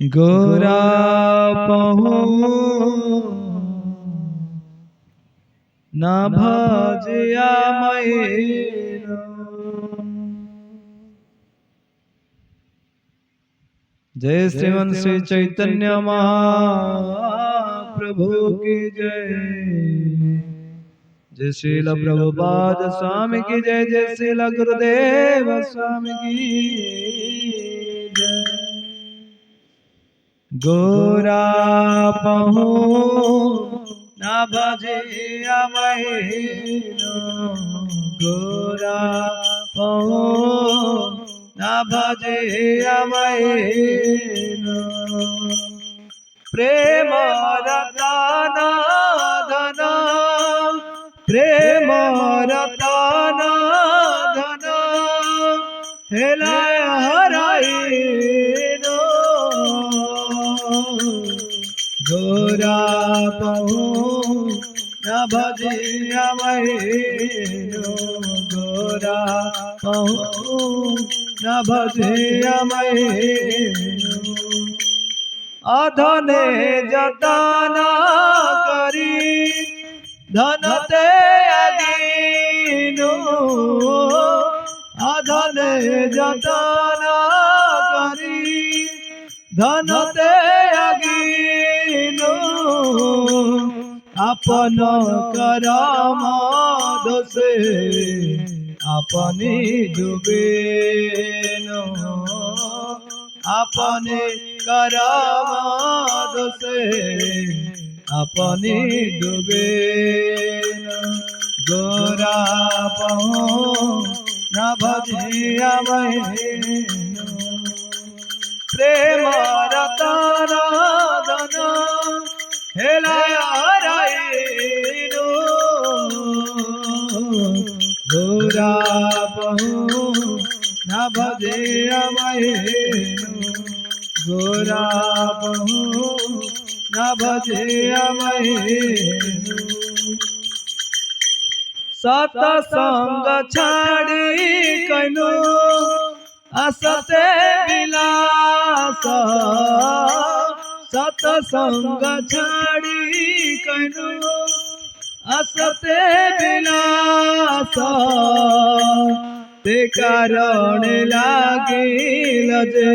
गोरा पहु न भजिया मैनो। जय श्रीमन श्री चैतन्य महाप्रभु की जय। जय श्रील प्रभुपाद स्वामी की जय। जय श्रील गुरुदेव स्वामी की जय। गोरा पहु न भजिया मैनो। गोरा पहु न भजिया मैनो। प्रेम रतन धन प्रेम रतन धन हेला हराइनो। गोरा पहु न भजिया मैनो। गोरा पहु न भजिया मैनो। अधने जतना करी धन ते अगीनो। अधने जतना करी धन ते अगीनो। अपन करम दोषे अपनी डूबेनो। अपने करम दोषे अपनी डूबेनो। गोरा पहु न भजिया मैनो। प्रेम रतन धन हेला हराइनो। गोरा पहु न भजिया मैनो। गोरा पहु न भजिया मैनो। सतसंग छाड़ी कैनो असते विलास। सतसंग छाड़ी कैनो असते विलास। ते कारण लागिल जे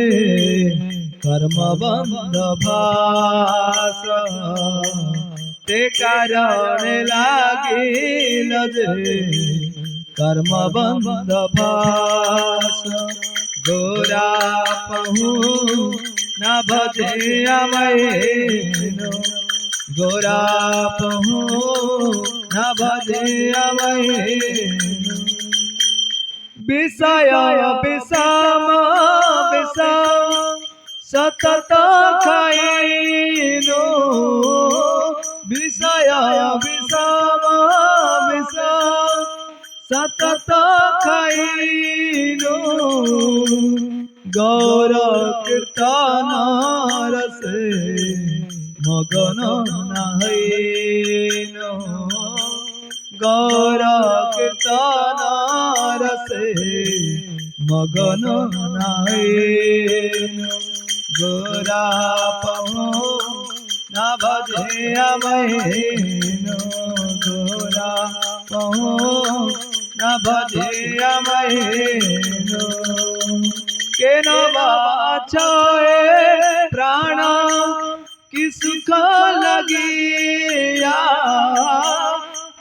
कर्म बंध भास। ते कारण लागिल जे कर्म बंध भास। गोरा पहु न भजिया मैनो। गोरा पहु न भजिया मैनो। विषय विषम विषम सतत खाइनो। विषय विषम विषम सतत खाइनो। गौर कीर्तन रसे मगन नहैनो। गौर कीर्तन रसे मगन नहैनो। गोरा पहु न भजिया मैनो। गोरा पहु न भजिया मैनो। केन बाछे प्राण की सुख लगिया।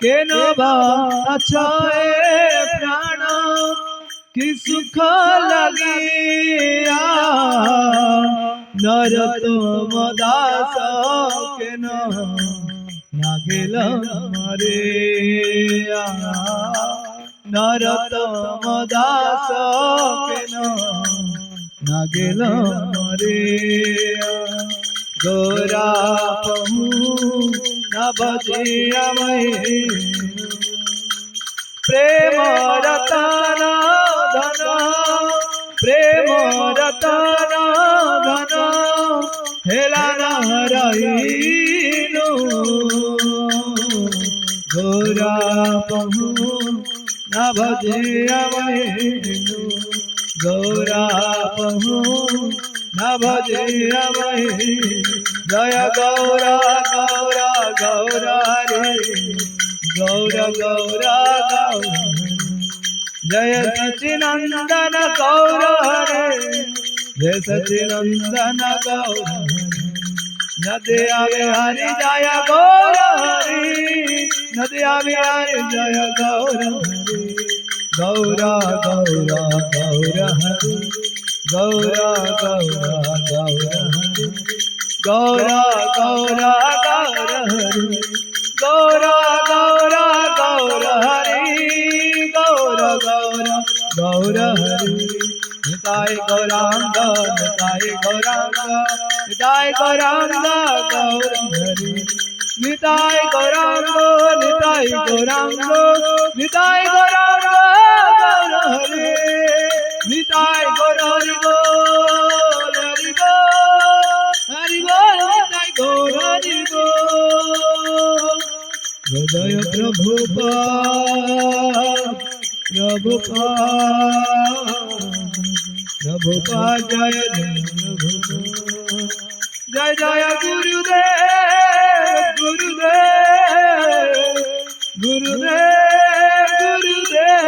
केन बाछे प्राण की सुख लगिया। नरोत्तम दास केन नागिल मरिया। नरोत्तम दास केन नागिल मरिया। गोरा पहु न भजिया मैनो। प्रेम रतन धन प्रेम रतन धन हेला हराइनो। गोरा पहु न भजिया मैनो। गोरा पहु न भजियमहि जय गौर गौर गौर हरि गौर गौर गौर जय सच्चिनंदन गौर हरे जय सच्चिनंदन गौर नदिया विहारी जय गौर हरि नदिया विहारी जय गौर हरि गौर गौर गौर हरि गौर गौर गौर हरि गौर गौर गौर हरि गौर गौर गौर हरि गौर गौर गौर हरि निताय गौरांग निताय गौरांग निताय गौरांग गौर हरि निताय गौरांग निताय गौरांग निताय गौरांग गौर हरि निताय गौर हरि बोल हरि बोल हरि बोल निताय गौर हरि बोल जय प्रभुपाद प्रभुपाद जय जय जय गुरुदेव गुरुदेव गुरुदेव गुरुदेव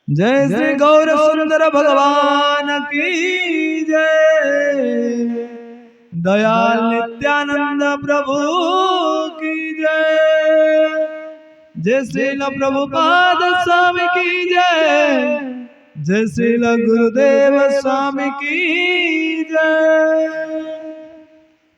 जय श्री गौर सुंदर भगवान की जय दयाल नित्यानंद प्रभु की जय जय श्रील प्रभुपाद स्वामी की जय जय श्रील गुरुदेव स्वामी की जय।